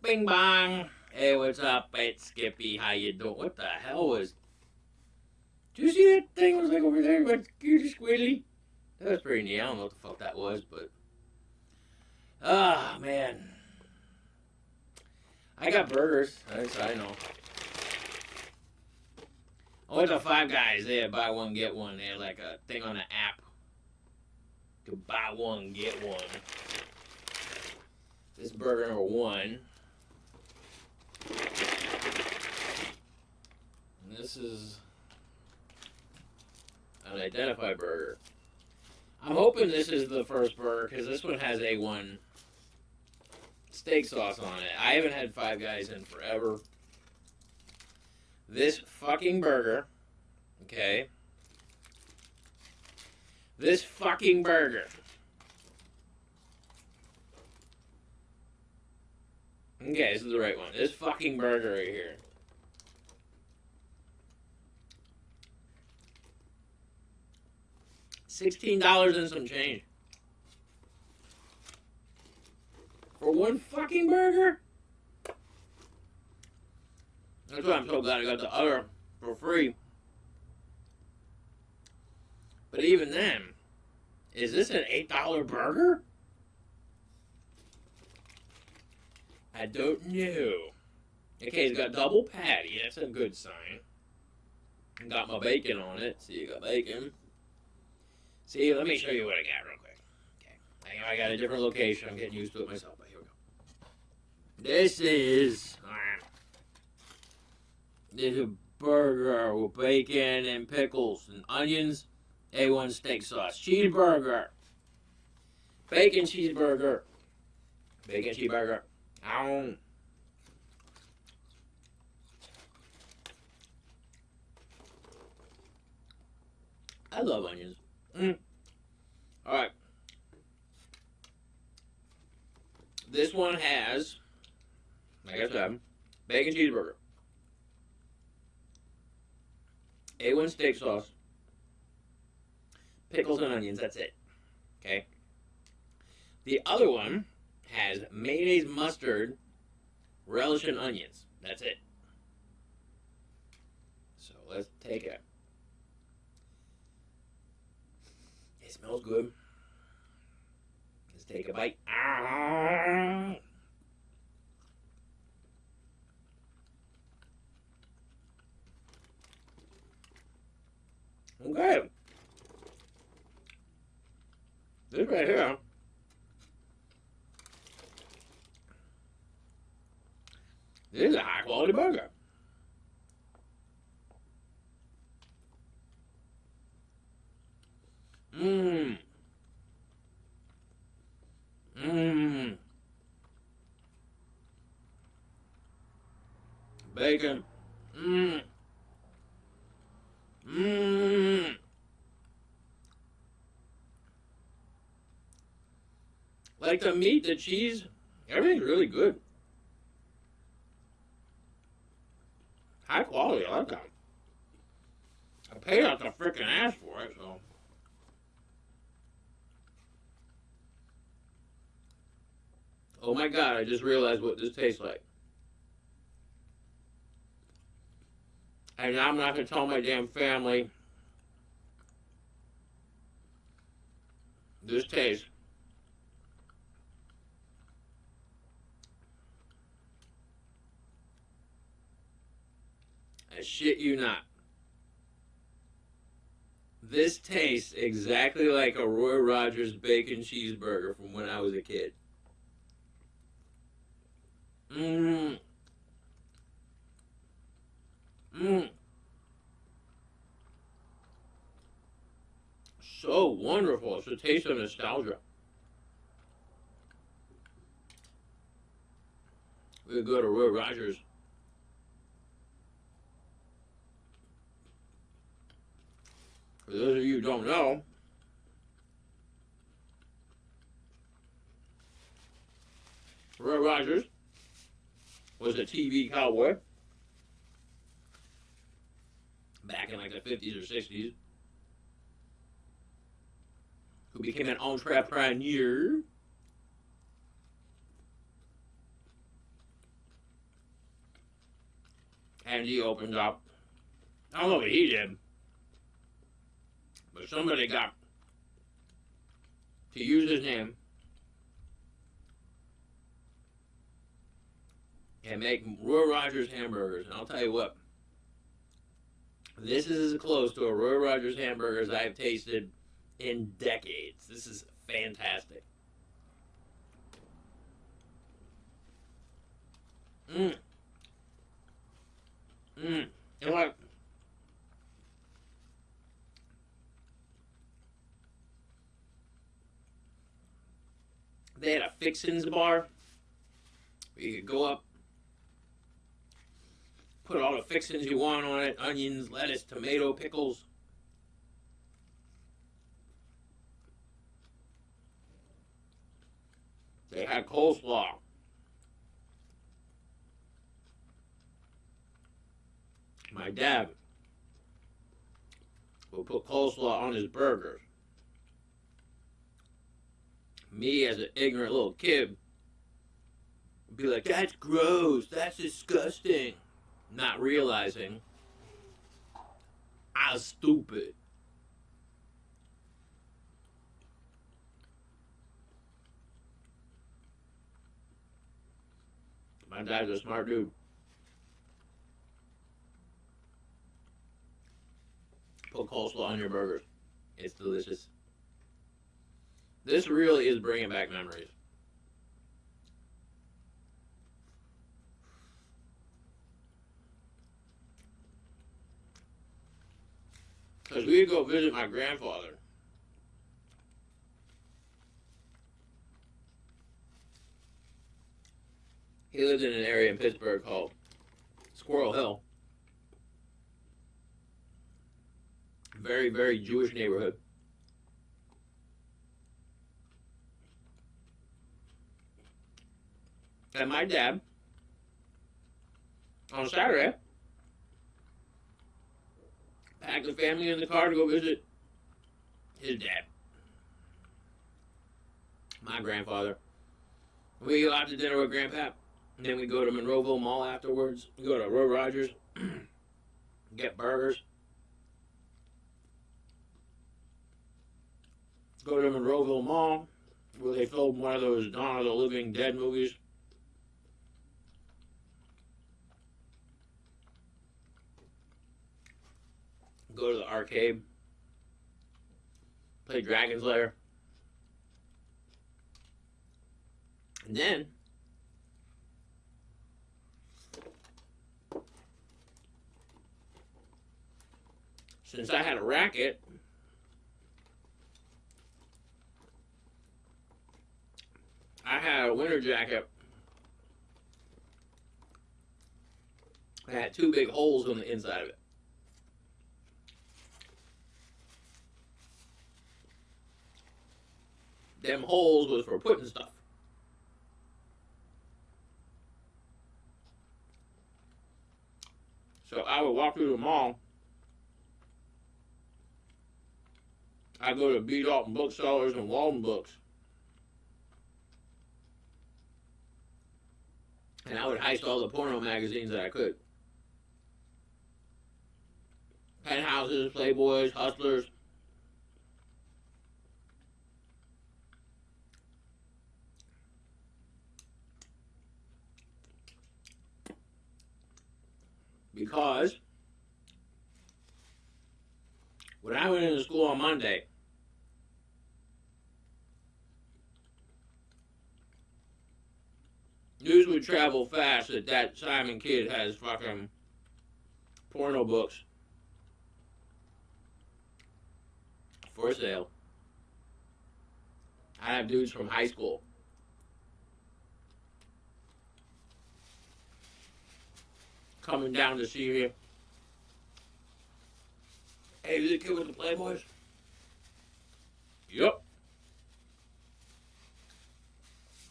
Bing bong. Hey, what's up? It's Skippy. How you doing? What the hell was? Did you see that thing was like over there? Like squiddy. That was pretty neat. I don't know what the fuck that was, but ah man, I got burgers. I know. I went to Five Guys. They had buy one get one. They had like a thing on the app to buy one get one. This burger number one. And this is an identified burger. I'm hoping this is the first burger because this one has A1 steak sauce on it. I haven't had Five Guys in forever. This fucking burger, okay? This fucking burger. Okay, this is the right one. This fucking burger right here. $16 and some change. For one fucking burger? That's why I'm so glad I got the other for free. But even then, is this an $8 burger? I don't know. Okay, it's got double patty. That's a good sign. Got my bacon on it. See, you got bacon. See, let me show you what I got real quick. Okay, I got a different location. I'm getting used to it myself, but here we go. This is a burger with bacon and pickles and onions, A1 steak sauce, cheeseburger, bacon cheeseburger, bacon cheeseburger. Ow. I love onions. Alright. This one has, like I said, bacon cheeseburger, A1 steak sauce, pickles and onions. That's it. Okay. The other one has mayonnaise, mustard, relish, and onions. That's it. So let's take it. It smells good. Let's take a bite. Okay. This right here. This is a high quality burger. Mmm. Mmm. Bacon. Mmm. Mmm. Like the meat, the cheese, everything's really good. High quality, I like that. I paid out the freaking ass for it, so. Oh my god, I just realized what this tastes like. And now I'm not going to tell my damn family this tastes. I shit you not. This tastes exactly like a Roy Rogers bacon cheeseburger from when I was a kid. Mmm. Mmm. So wonderful. It's a taste of nostalgia. We could go to Roy Rogers. For those of you who don't know, Roy Rogers was a TV cowboy back in like the 50s or 60s who became an entrepreneur. and he opened up. I don't know what he did, but somebody got to use his name and make Roy Rogers hamburgers. And I'll tell you what, this is as close to a Roy Rogers hamburger as I've tasted in decades. This is fantastic. Mmm. Mmm. And what? They had a fixins bar. You could go up, put all the fixins you want on it: onions, lettuce, tomato, pickles. They had coleslaw. My dad would put coleslaw on his burgers. Me, as an ignorant little kid, would be like, "That's gross. That's disgusting." Not realizing I was stupid. My dad's a smart dude. Put coleslaw on your burgers. It's delicious. This really is bringing back memories. Because we'd go visit my grandfather. He lived in an area in Pittsburgh called Squirrel Hill. Very, very Jewish neighborhood. And my dad, on Saturday, packed the family in the car to go visit his dad, my grandfather. We go out to dinner with Grandpa, and then we go to Monroeville Mall afterwards. We go to Roy Rogers, get burgers. Go to Monroeville Mall, where they filmed one of those Dawn of the Living Dead movies. Go to the arcade, play Dragon's Lair. And then, since I had a racket, I had a winter jacket. I had two big holes on the inside of it. Them holes was for putting stuff. So I would walk through the mall. I'd go to B. Dalton Booksellers and Walden Books. And I would heist all the porno magazines that I could. Penthouses, Playboys, Hustlers. Because when I went into school on Monday, news would travel fast that that Simon kid has fucking porno books for sale. I have dudes from high school coming down to see me. Hey, you the kid with the Playboys? Yup.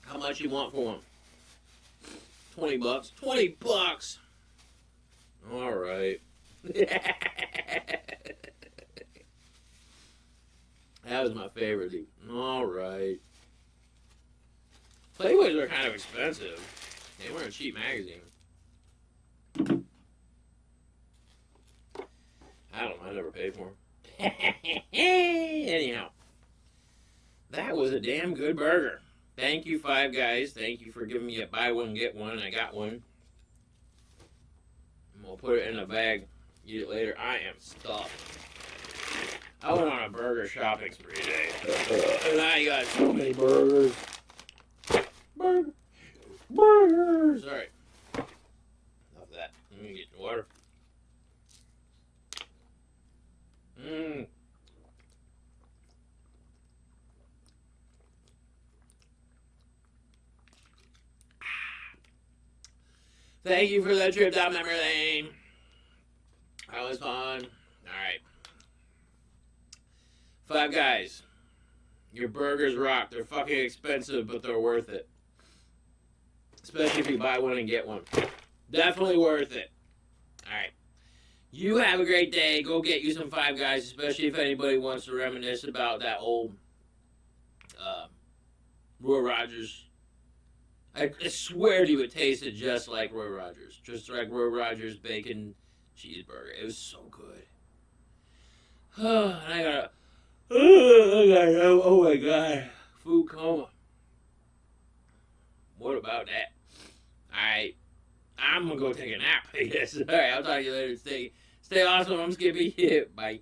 How much you want for them? $20. $20. All right. That was my favorite, dude. All right. Playboys are kind of expensive. They weren't a cheap magazine. I don't know. I never paid for them. Anyhow, that was a damn good burger. Thank you, Five Guys. Thank you for giving me a buy one, get one. I got one. And we'll put it in a bag. Eat it later. I am stuffed. I went on a burger shopping spree today. And I got so many burgers. Burgers. Alright. Enough of that. Let me get the water. Thank you for that trip down memory lane. That was fun. Alright. Five Guys. Your burgers rock. They're fucking expensive, but they're worth it. Especially if you buy one and get one. Definitely worth it. Alright. You have a great day. Go get you some Five Guys, especially if anybody wants to reminisce about that old Roy Rogers. I swear to you, it tasted just like Roy Rogers. Just like Roy Rogers bacon cheeseburger. It was so good. And I got oh my god. Food coma. What about that? Alright. I'm gonna go take a nap, I guess. Alright, I'll talk to you later. Stay awesome. I'm Skippy. Bye.